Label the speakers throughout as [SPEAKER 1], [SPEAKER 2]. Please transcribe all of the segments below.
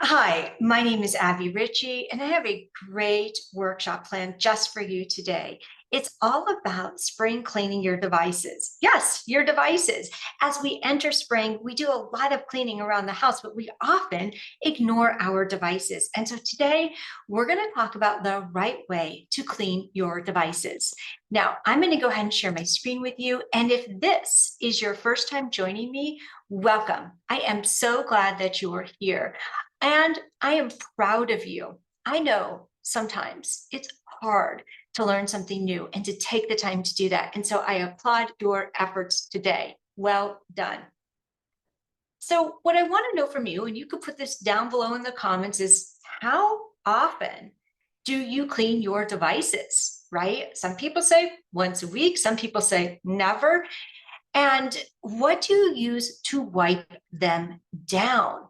[SPEAKER 1] Hi, my name is Abby Ritchie, and I have a great workshop plan just for you today. It's all about spring cleaning your devices. Yes, your devices. As we enter spring, we do a lot of cleaning around the house, but we often ignore our devices. And so today, we're going to talk about the right way to clean your devices. Now, I'm going to go ahead and share my screen with you. And if this is your first time joining me, welcome. I am so glad that you are here. And I am proud of you. I know sometimes it's hard to learn something new and to take the time to do that. And so I applaud your efforts today. Well done. So, what I want to know from you, and you could put this down below in the comments, is how often do you clean your devices, right? Some people say once a week, some people say never. And what do you use to wipe them down?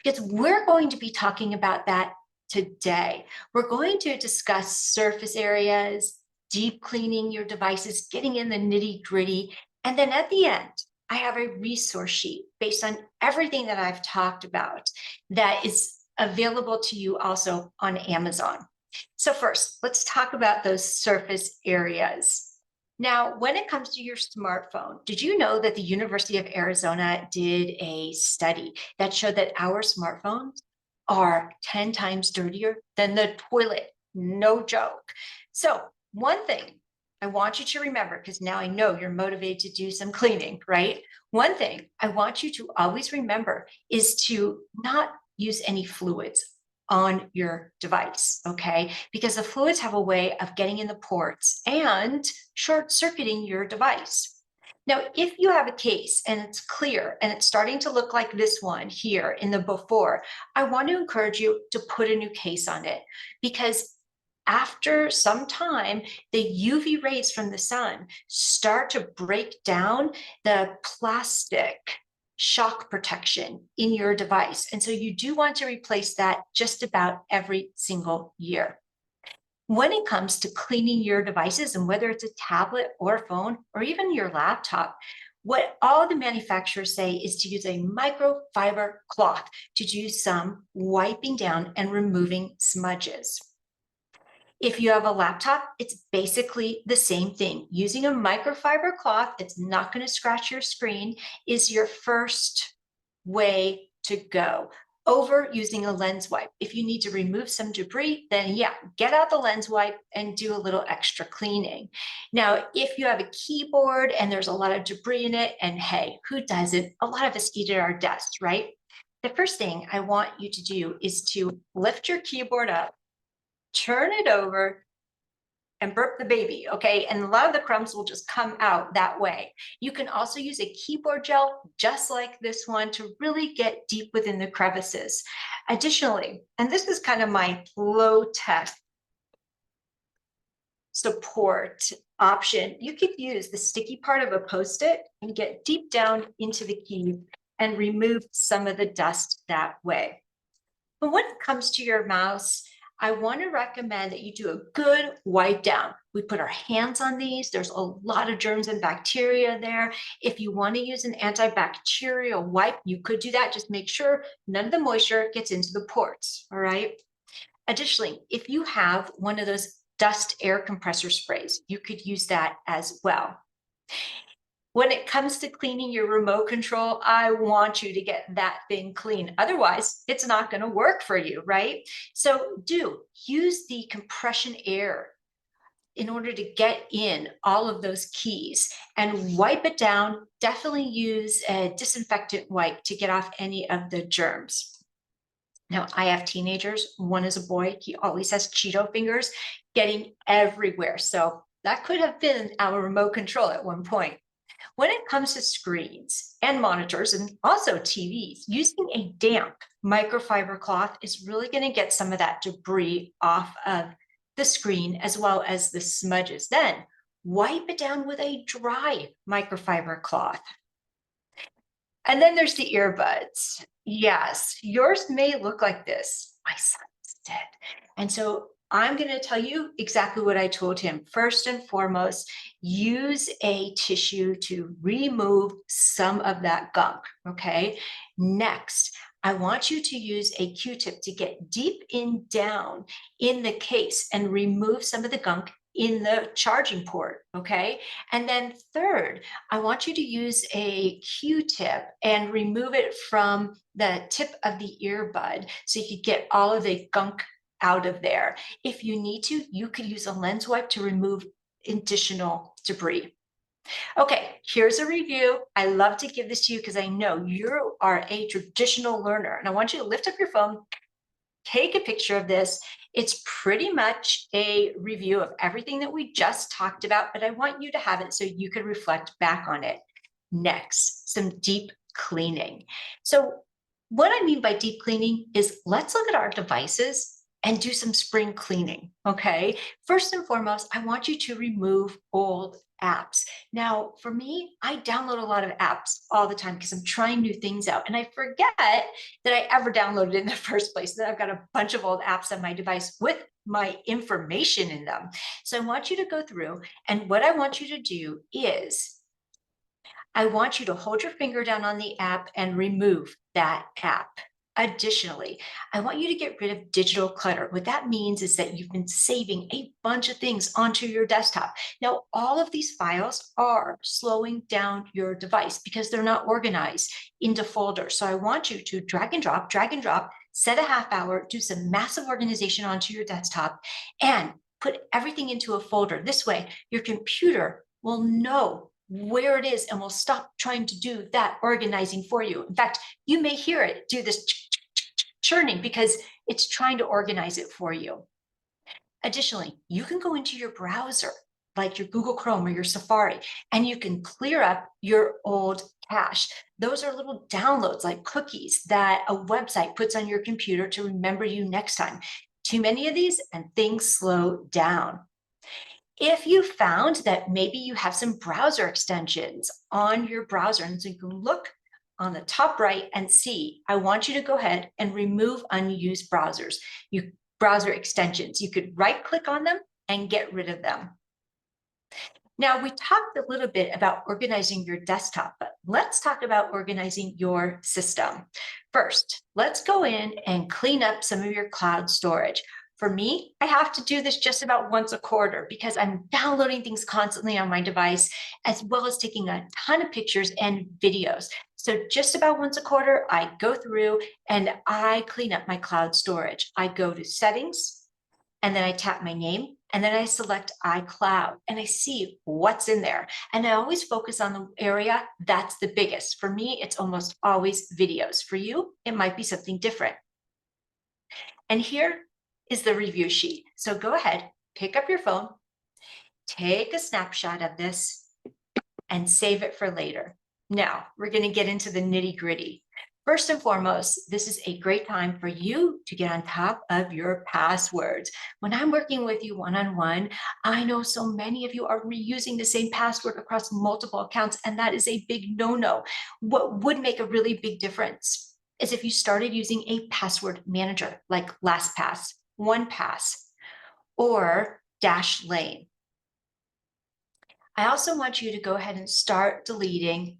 [SPEAKER 1] Because we're going to be talking about that today. We're going to discuss surface areas, deep cleaning your devices, getting in the nitty gritty. And then at the end, I have a resource sheet based on everything that I've talked about that is available to you also on Amazon. So, first, let's talk about those surface areas. Now, when it comes to your smartphone, did you know that the University of Arizona did a study that showed that our smartphones are 10 times dirtier than the toilet? No joke. So, one thing I want you to remember, because now I know you're motivated to do some cleaning, right? One thing I want you to always remember is to not use any fluids on your device, okay? Because the fluids have a way of getting in the ports and short circuiting your device. Now, if you have a case and it's clear and it's starting to look like this one here in the before, I want to encourage you to put a new case on it because after some time, the UV rays from the sun start to break down the plastic shock protection in your device. And so you do want to replace that just about every single year. When it comes to cleaning your devices, and whether it's a tablet or a phone or even your laptop, what all the manufacturers say is to use a microfiber cloth to do some wiping down and removing smudges. If you have a laptop, it's basically the same thing. Using a microfiber cloth, it's not going to scratch your screen, is your first way to go. Over using a lens wipe. If you need to remove some debris, then yeah, get out the lens wipe and do a little extra cleaning. Now, if you have a keyboard and there's a lot of debris in it, and hey, who doesn't? A lot of us eat at our desks, right? The first thing I want you to do is to lift your keyboard up, turn it over, and burp the baby, okay? And a lot of the crumbs will just come out that way. You can also use a keyboard gel just like this one to really get deep within the crevices. Additionally, and this is kind of my low tech support option, you could use the sticky part of a Post-it and get deep down into the keys and remove some of the dust that way. But when it comes to your mouse, I want to recommend that you do a good wipe down. We put our hands on these. There's a lot of germs and bacteria there. If you want to use an antibacterial wipe, you could do that. Just make sure none of the moisture gets into the ports, all right? Additionally, if you have one of those dust air compressor sprays, you could use that as well. When it comes to cleaning your remote control, I want you to get that thing clean. Otherwise, it's not going to work for you, right? So do use the compression air in order to get in all of those keys and wipe it down. Definitely use a disinfectant wipe to get off any of the germs. Now, I have teenagers. One is a boy. He always has Cheeto fingers getting everywhere. So that could have been our remote control at one point. When it comes to screens and monitors and also TVs, using a damp microfiber cloth is really going to get some of that debris off of the screen as well as the smudges. Then wipe it down with a dry microfiber cloth. And then there's the earbuds. Yes, yours may look like this. My son's did. And so I'm going to tell you exactly what I told him. First and foremost, use a tissue to remove some of that gunk. Okay. Next, I want you to use a Q-tip to get deep in down in the case and remove some of the gunk in the charging port, okay? And then third, I want you to use a Q-tip and remove it from the tip of the earbud so you could get all of the gunk out of there. If you need to, you could use a lens wipe to remove additional debris. Okay, here's a review. I love to give this to you because I know you are a traditional learner, and I want you to lift up your phone, take a picture of this. It's pretty much a review of everything that we just talked about, but I want you to have it so you can reflect back on it. Next, some deep cleaning. So what I mean by deep cleaning is let's look at our devices and do some spring cleaning, okay? First and foremost, I want you to remove old apps. Now, for me, I download a lot of apps all the time because I'm trying new things out, and I forget that I ever downloaded in the first place. That I've got a bunch of old apps on my device with my information in them. So I want you to go through, and what I want you to do is I want you to hold your finger down on the app and remove that app. Additionally, I want you to get rid of digital clutter. What that means is that you've been saving a bunch of things onto your desktop. Now, all of these files are slowing down your device because they're not organized into folders. So I want you to drag and drop, set a half hour, do some massive organization onto your desktop, and put everything into a folder. This way, your computer will know where it is and will stop trying to do that organizing for you. In fact, you may hear it do this churning because it's trying to organize it for you. Additionally, you can go into your browser, like your Google Chrome or your Safari, and you can clear up your old cache. Those are little downloads like cookies that a website puts on your computer to remember you next time. Too many of these and things slow down. If you found that maybe you have some browser extensions on your browser, and so you can look on the top right and see, I want you to go ahead and remove unused browsers, browser extensions. You could right click on them and get rid of them. Now, we talked a little bit about organizing your desktop, but let's talk about organizing your system. First, let's go in and clean up some of your cloud storage. For me, I have to do this just about once a quarter because I'm downloading things constantly on my device, as well as taking a ton of pictures and videos. So just about once a quarter, I go through and I clean up my cloud storage. I go to settings, and then I tap my name, and then I select iCloud, and I see what's in there. And I always focus on the area that's the biggest. For me, it's almost always videos. For you, it might be something different. And here is the review sheet. So go ahead, pick up your phone, take a snapshot of this, and save it for later. Now, we're going to get into the nitty-gritty. First and foremost, this is a great time for you to get on top of your passwords. When I'm working with you one-on-one, I know so many of you are reusing the same password across multiple accounts, and that is a big no-no. What would make a really big difference is if you started using a password manager like LastPass, OnePass, or Dashlane. I also want you to go ahead and start deleting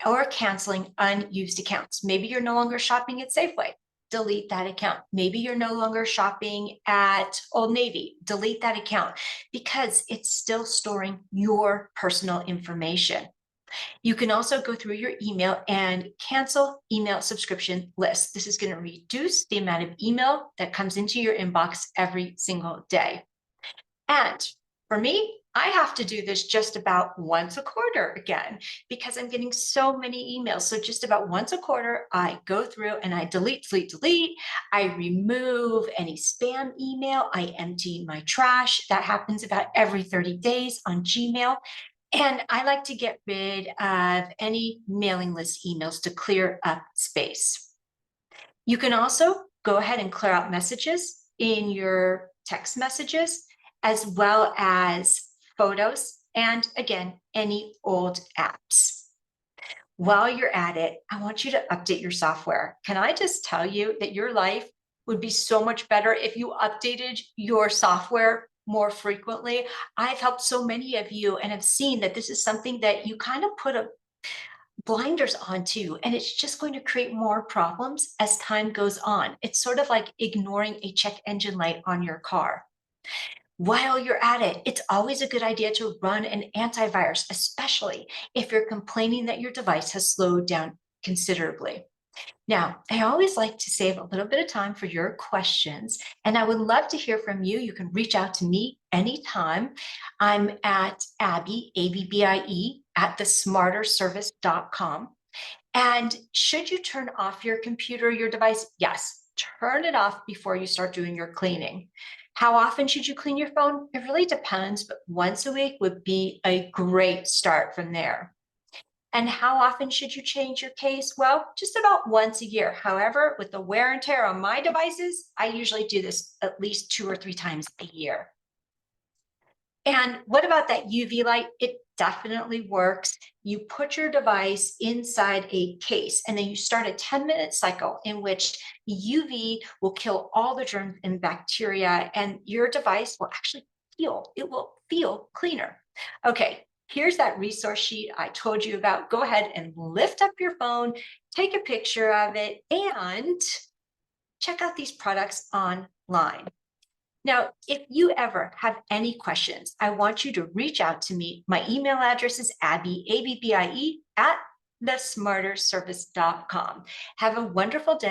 [SPEAKER 1] or canceling unused accounts. Maybe you're no longer shopping at Safeway. Delete that account. Maybe you're no longer shopping at Old Navy. Delete that account because it's still storing your personal information. You can also go through your email and cancel email subscription lists. This is going to reduce the amount of email that comes into your inbox every single day. And for me, I have to do this just about once a quarter again, because I'm getting so many emails. So just about once a quarter, I go through and I delete. I remove any spam email. I empty my trash. That happens about every 30 days on Gmail. And I like to get rid of any mailing list emails to clear up space. You can also go ahead and clear out messages in your text messages, as well as photos, and again, any old apps. While you're at it, I want you to update your software. Can I just tell you that your life would be so much better if you updated your software more frequently? I've helped so many of you and have seen that this is something that you kind of put a blinders on too, and it's just going to create more problems as time goes on. It's sort of like ignoring a check engine light on your car. While you're at it, it's always a good idea to run an antivirus, especially if you're complaining that your device has slowed down considerably. Now, I always like to save a little bit of time for your questions, and I would love to hear from you. You can reach out to me anytime. I'm at Abby, ABBIE, at thesmarterservice.com. And should you turn off your computer, your device? Yes, turn it off before you start doing your cleaning. How often should you clean your phone? It really depends, but once a week would be a great start from there. And how often should you change your case? Well, just about once a year. However, with the wear and tear on my devices, I usually do this at least 2 or 3 times a year. And what about that UV light? It definitely works. You put your device inside a case and then you start a 10-minute cycle in which UV will kill all the germs and bacteria, and your device will actually it will feel cleaner. Okay, here's that resource sheet I told you about. Go ahead and lift up your phone, take a picture of it, and check out these products online. Now, if you ever have any questions, I want you to reach out to me. My email address is Abby, ABBIE, at thesmarterservice.com. Have a wonderful day.